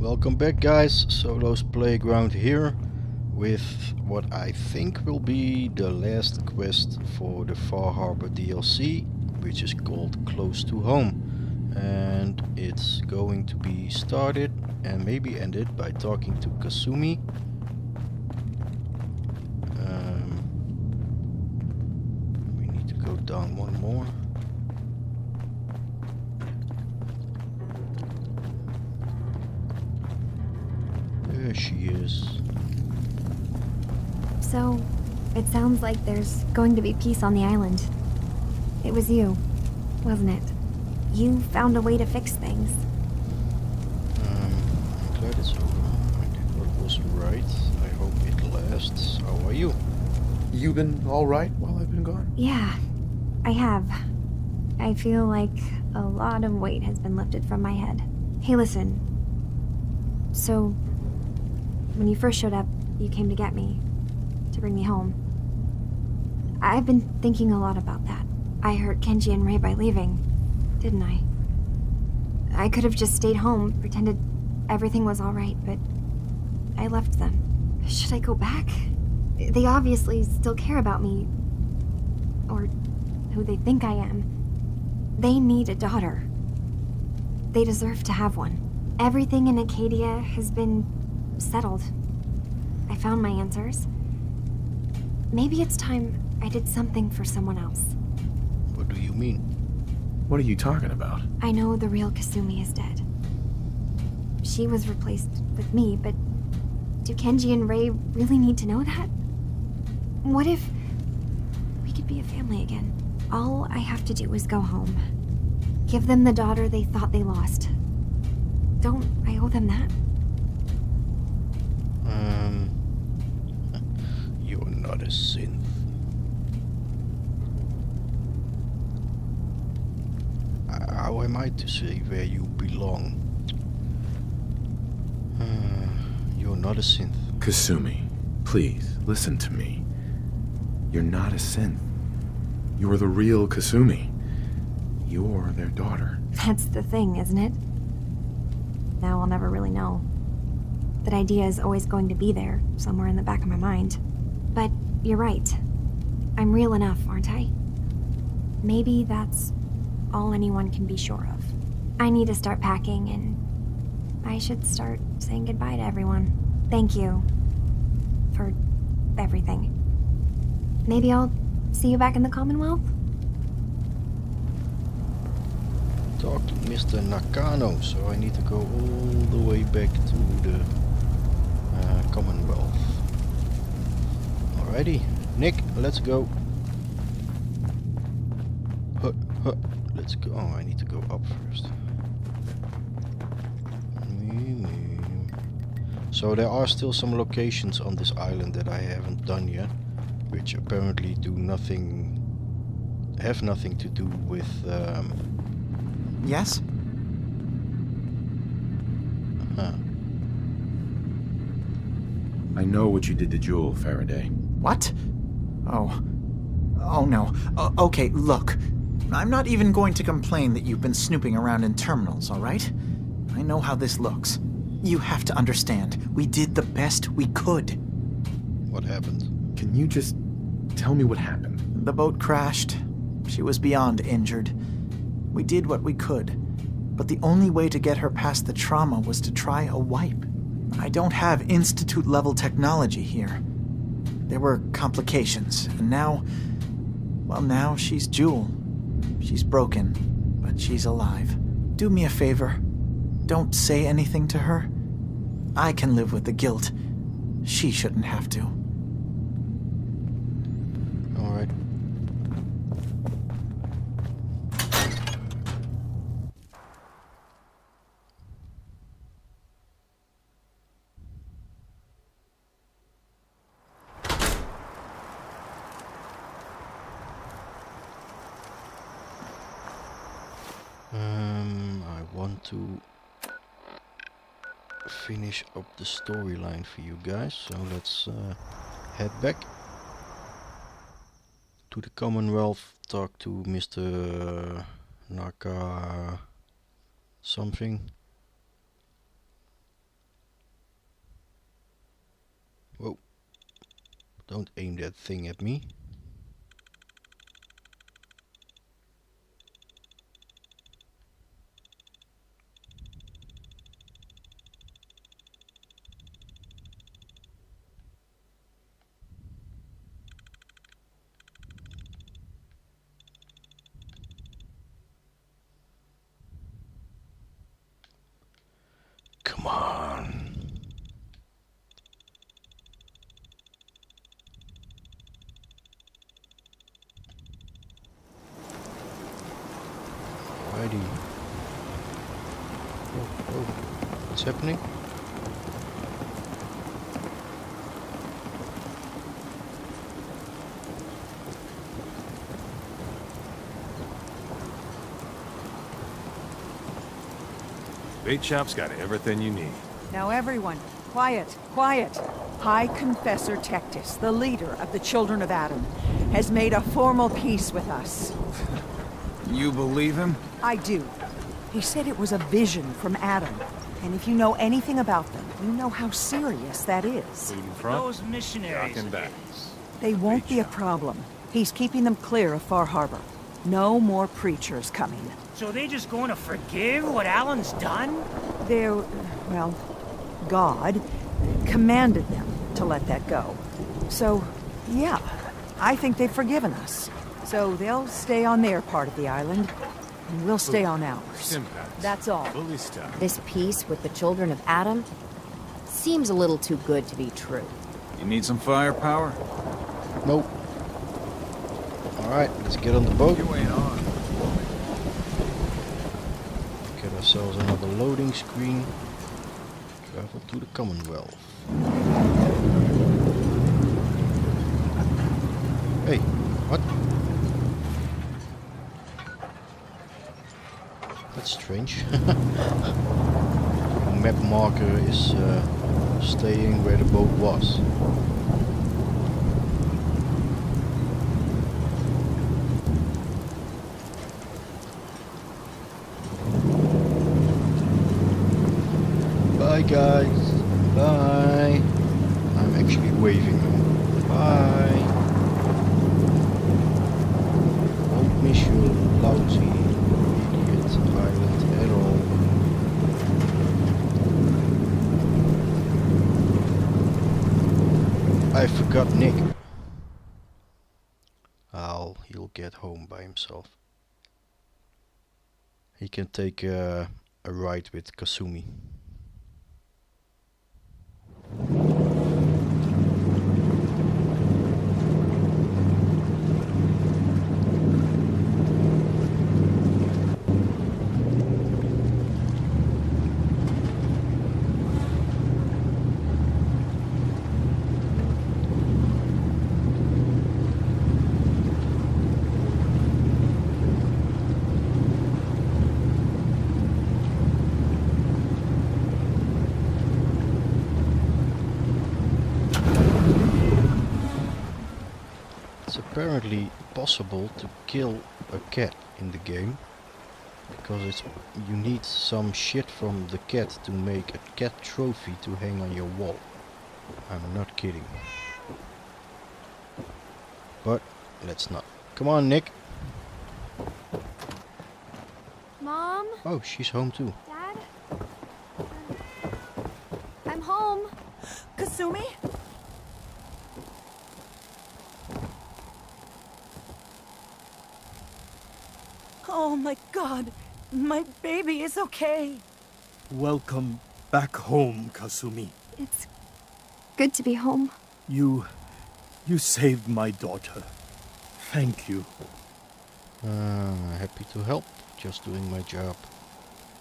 Welcome back, guys. Solo's Playground here with what I think will be the last quest for the Far Harbor DLC, which is called Close to Home. And it's going to be started and maybe ended by talking to Kasumi. We need to go down one more. There she is. So, it sounds like there's going to be peace on the island. It was you, wasn't it? You found a way to fix things. I'm glad it's over. I did what was right. I hope it lasts. How are you? You been alright while I've been gone? Yeah, I have. I feel like a lot of weight has been lifted from my head. Hey, listen. So, when you first showed up, you came to get me. To bring me home. I've been thinking a lot about that. I hurt Kenji and Ray by leaving, didn't I? I could have just stayed home, pretended everything was alright, but I left them. Should I go back? They obviously still care about me. Or who they think I am. They need a daughter. They deserve to have one. Everything in Acadia has been settled. I found my answers. Maybe it's time I did something for someone else. What do you mean? What are you talking about? I know the real Kasumi is dead. She was replaced with me, but do Kenji and Ray really need to know that? What if we could be a family again? All I have to do is go home. Give them the daughter they thought they lost. Don't I owe them that? You're not a synth. How am I to say where you belong? You're not a synth. Kasumi, please, listen to me. You're not a synth. You're the real Kasumi. You're their daughter. That's the thing, isn't it? Now I'll never really know. That idea is always going to be there, somewhere in the back of my mind. But you're right. I'm real enough, aren't I? Maybe that's all anyone can be sure of. I need to start packing, and I should start saying goodbye to everyone. Thank you for everything. Maybe I'll see you back in the Commonwealth? Talk to Mr. Nakano, so I need to go all the way back to the Commonwealth. Alrighty, Nick, let's go. Let's go. Oh, I need to go up first. So there are still some locations on this island that I haven't done yet, which apparently have nothing to do with Yes? I know what you did to Jewel, Faraday. What? Oh. Oh no. Okay, look. I'm not even going to complain that you've been snooping around in terminals, alright? I know how this looks. You have to understand, we did the best we could. what happened. Can you just tell me what happened? The boat crashed. She was beyond injured. We did what we could, but the only way to get her past the trauma was to try a wipe. I don't have Institute-level technology here. There were complications, and now... well, now she's Jewel. She's broken, but she's alive. Do me a favor. Don't say anything to her. I can live with the guilt. She shouldn't have to. Alright. I want to finish up the storyline for you guys, so let's head back to the Commonwealth, talk to Mr. Naka something. Don't aim that thing at me. Come on. Alrighty. Oh, what's happening? Bait Shop's got everything you need. Now everyone, quiet, quiet. High Confessor Tectus, the leader of the Children of Adam, has made a formal peace with us. You believe him? I do. He said it was a vision from Adam. And if you know anything about them, you know how serious that is. Food in front, Those missionaries. back and back. They won't be a problem. He's keeping them clear of Far Harbor. No more preachers coming. So they just going to forgive what Alan's done? They're, well, God commanded them to let that go. So, yeah, I think they've forgiven us. So they'll stay on their part of the island, and we'll stay on ours. Simpats. That's all. Fully stocked. This peace with the children of Adam seems a little too good to be true. You need some firepower? Nope. Alright, let's get on the boat. You ain't on. Get ourselves another loading screen. Travel to the Commonwealth. Hey, what? That's strange. Map marker is staying where the boat was. Bye guys, bye. I'm actually waving them. Bye. Won't miss you, lousy idiot island at all. I forgot Nick. He'll get home by himself. He can take a ride with Kasumi. It's apparently possible to kill a cat in the game, because you need some shit from the cat to make a cat trophy to hang on your wall. I'm not kidding. But let's not. Come on, Nick. Mom? Oh, she's home too. Dad? I'm home. Kasumi? Oh my God, my baby is okay. Welcome back home, Kasumi. It's good to be home. You saved my daughter. Thank you. Happy to help. Just doing my job.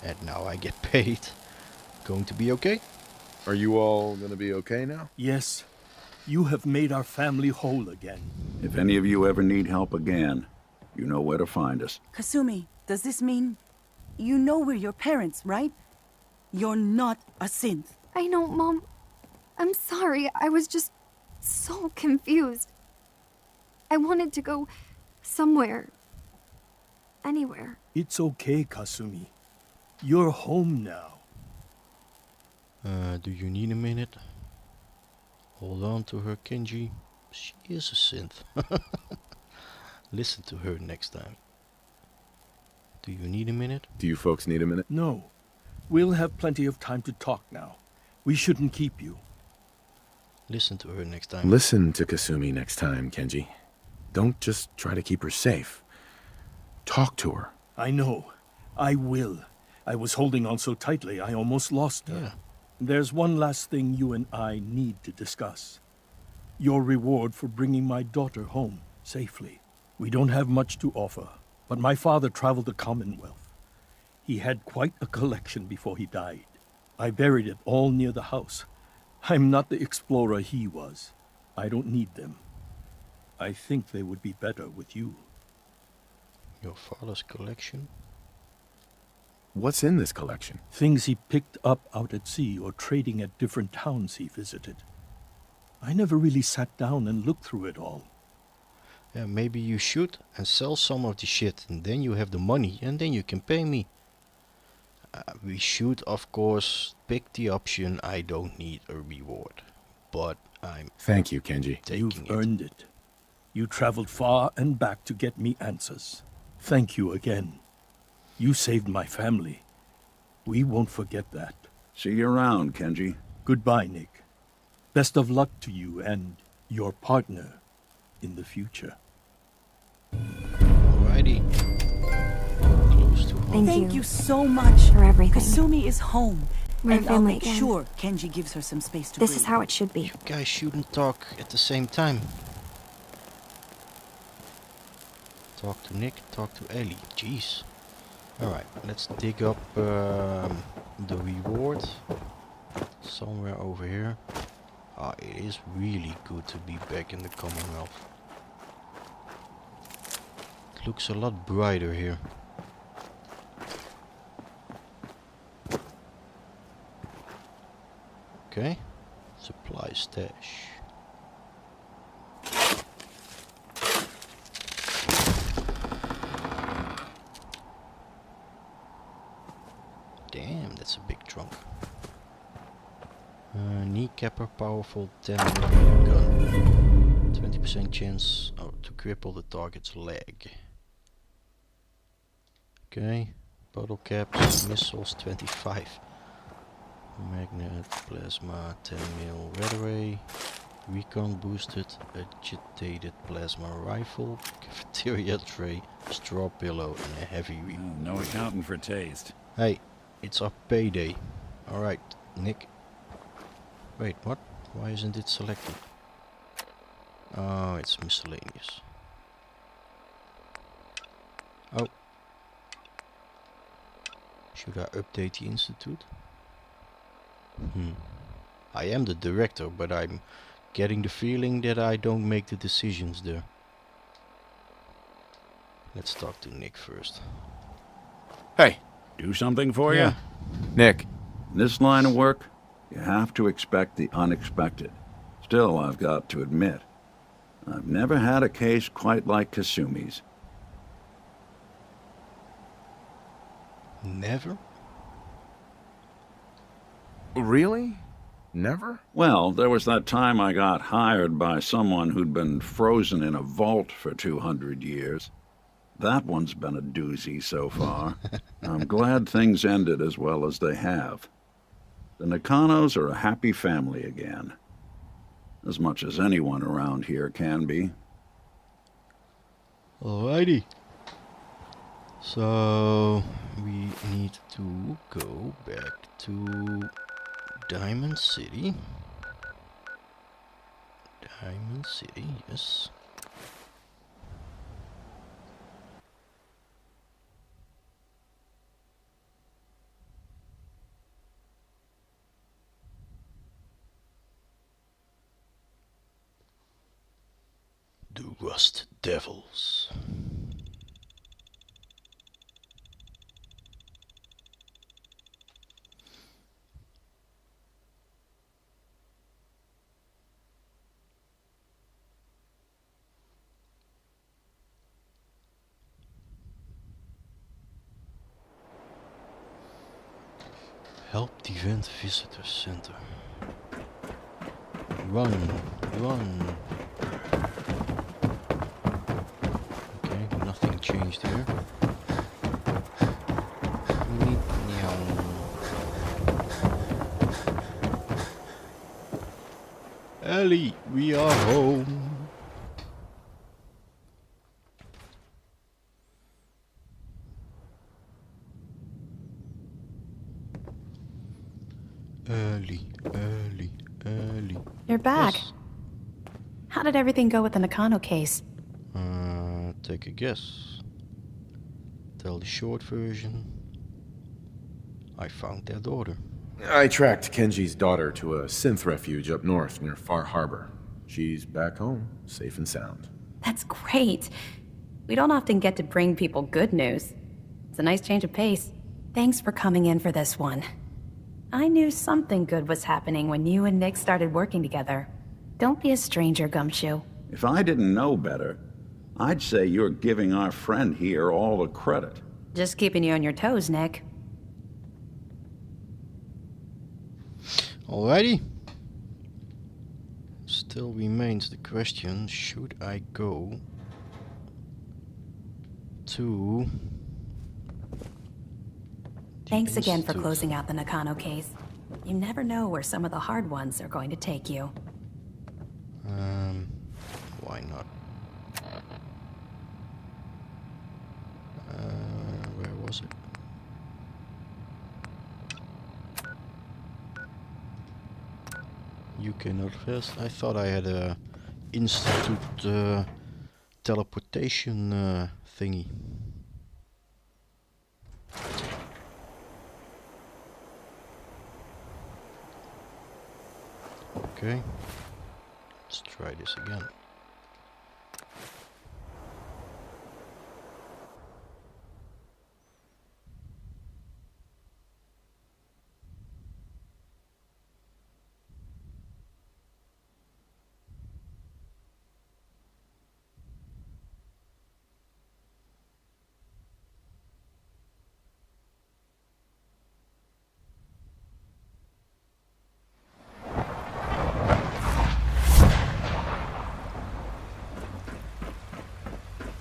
And now I get paid. Going to be okay? Are you all gonna be okay now? Yes, you have made our family whole again. If any of you ever need help again, you know where to find us. Kasumi, does this mean you know we're your parents, right? You're not a synth. I know, Mom. I'm sorry. I was just so confused. I wanted to go somewhere. Anywhere. It's okay, Kasumi. You're home now. Do you need a minute? Hold on to her, Kenji. She is a synth. Listen to her next time. Do you need a minute? Do you folks need a minute? No. We'll have plenty of time to talk now. We shouldn't keep you. Listen to her next time. Listen to Kasumi next time, Kenji. Don't just try to keep her safe. Talk to her. I know. I will. I was holding on so tightly I almost lost her. Yeah. There's one last thing you and I need to discuss. Your reward for bringing my daughter home safely. We don't have much to offer, but my father traveled the Commonwealth. He had quite a collection before he died. I buried it all near the house. I'm not the explorer he was. I don't need them. I think they would be better with you. Your father's collection? What's in this collection? Things he picked up out at sea or trading at different towns he visited. I never really sat down and looked through it all. Yeah, maybe you should and sell some of the shit, and then you have the money, and then you can pay me. We should, of course, pick the option I don't need a reward. But I'm... Thank you, Kenji. You've earned it. You traveled far and back to get me answers. Thank you again. You saved my family. We won't forget that. See you around, Kenji. Goodbye, Nick. Best of luck to you and your partner in the future. Alrighty. Close to home. Thank you so much for everything. Kasumi is home. We're and I'll family make again. sure Kenji gives her some space to This breathe. is how it should be. You guys shouldn't talk at the same time. Talk to Nick, talk to Ellie. Jeez. Alright, let's dig up the reward. Somewhere over here. Ah, it is really good to be back in the Commonwealth. It looks a lot brighter here. Okay, supply stash. Damn, that's a big trunk. Kneecapper, powerful 10 mm gun. 20% chance to cripple the target's leg. Okay, bottle caps, missiles 25. Magnet, plasma, 10 mil red array, recon boosted, agitated plasma rifle, cafeteria tray, straw pillow, and a heavy No accounting for taste. Hey, it's our payday. Alright, Nick. Wait, what? Why isn't it selected? Oh, it's miscellaneous. Oh. Should I update the institute? I am the director, but I'm getting the feeling that I don't make the decisions there. Let's talk to Nick first. Hey, Do something for Yeah. Nick. you? This line of work, you have to expect the unexpected. Still, I've got to admit, I've never had a case quite like Kasumi's. Never? Really? Never? Well, there was that time I got hired by someone who'd been frozen in a vault for 200 years. That one's been a doozy so far. I'm glad things ended as well as they have. The Nakanos are a happy family again. As much as anyone around here can be. Alrighty. So we need to go back to Diamond City. Diamond City, yes. The Rust Devils. Help the Event Visitor Center. Run, run. changed here. Ellie, we are home. Ellie. You're back. Yes. How did everything go with the Nakano case? Take a guess. Tell the short version. I found their daughter. I tracked Kenji's daughter to a synth refuge up north near Far Harbor. She's back home, safe and sound. That's great. We don't often get to bring people good news. It's a nice change of pace. Thanks for coming in for this one. I knew something good was happening when you and Nick started working together. Don't be a stranger, Gumshoe. If I didn't know better, I'd say you're giving our friend here all the credit. Just keeping you on your toes, Nick. Alrighty. Still remains the question, should I go to... Thanks again for Institute? closing out the Nakano case. You never know where some of the hard ones are going to take you. Why not? Where was it? UK Northwest. I thought I had a institute teleportation thingy. Okay, let's try this again.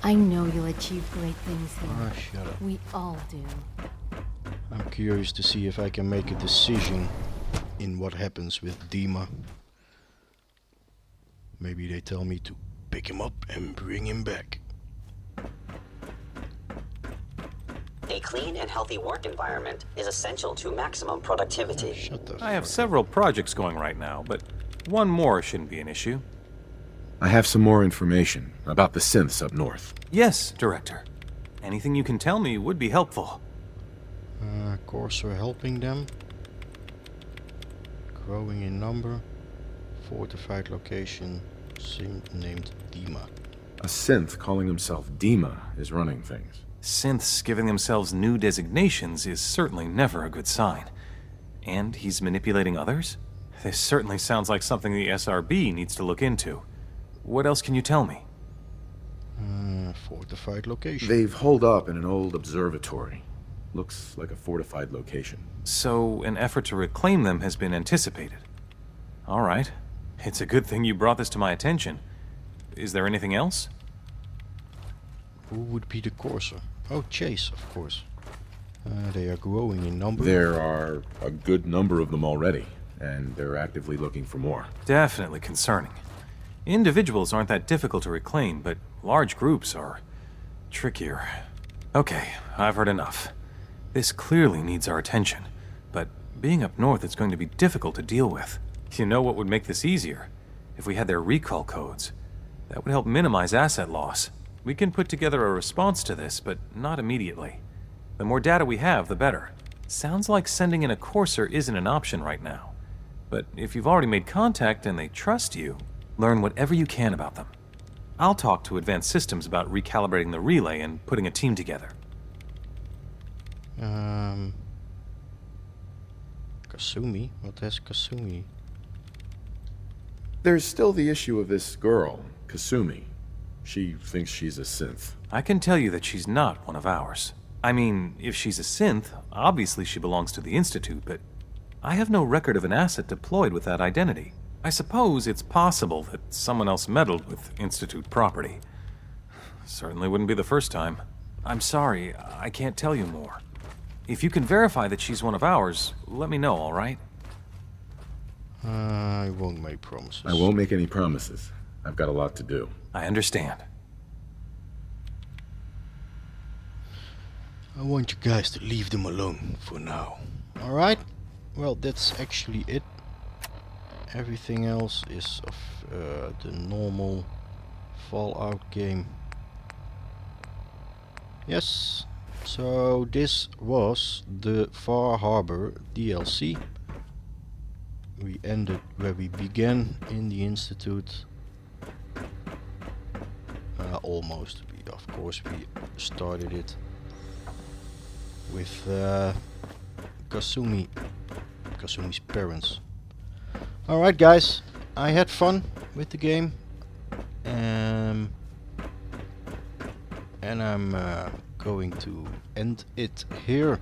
I know you'll achieve great things here. Ah, shut up. We all do. I'm curious to see if I can make a decision in what happens with Dima. Maybe they tell me to pick him up and bring him back. A clean and healthy work environment is essential to maximum productivity. Shut the I have several projects going right now, but one more shouldn't be an issue. I have some more information about the synths up north. Yes, Director. Anything you can tell me would be helpful. Corsair helping them. Growing in number. Fortified location. Named Dima. A synth calling himself Dima is running things. Synths giving themselves new designations is certainly never a good sign. And he's manipulating others? This certainly sounds like something the SRB needs to look into. What else can you tell me? Fortified location. They've holed up in an old observatory. Looks like a fortified location. So, an effort to reclaim them has been anticipated. All right. It's a good thing you brought this to my attention. Is there anything else? Who would be the Corsair? Oh, Chase, of course. They are growing in number. There are a good number of them already, and they're actively looking for more. Definitely concerning. Individuals aren't that difficult to reclaim, but large groups are trickier. Okay, I've heard enough. This clearly needs our attention, but being up north it's going to be difficult to deal with. You know what would make this easier? If we had their recall codes. That would help minimize asset loss. We can put together a response to this, but not immediately. The more data we have, the better. Sounds like sending in a Corsair isn't an option right now. But if you've already made contact and they trust you, learn whatever you can about them. I'll talk to Advanced Systems about recalibrating the relay and putting a team together. Kasumi? What has Kasumi? There's still the issue of this girl, Kasumi. She thinks she's a synth. I can tell you that she's not one of ours. I mean, if she's a synth, obviously she belongs to the Institute, but I have no record of an asset deployed with that identity. I suppose it's possible that someone else meddled with Institute property. Certainly wouldn't be the first time. I'm sorry, I can't tell you more. If you can verify that she's one of ours, let me know, alright? I won't make promises. I won't make any promises. I've got a lot to do. I understand. I want you guys to leave them alone for now. Alright? Well, that's actually it. Everything else is of the normal Fallout game. Yes, so this was the Far Harbor DLC. We ended where we began in the Institute. Almost. Of course, we started it with Kasumi's parents. Alright guys, I had fun with the game. And I'm going to end it here.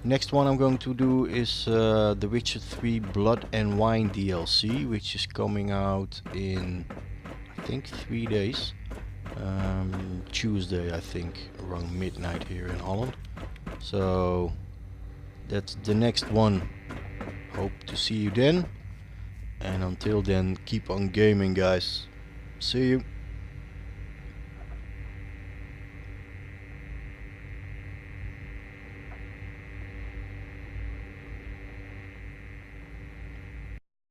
Next one I'm going to do is The Witcher 3 Blood and Wine DLC, which is coming out in, I think, 3 days. Tuesday, I think, around midnight here in Holland. So that's the next one. Hope to see you then. And until then, keep on gaming, guys. See you.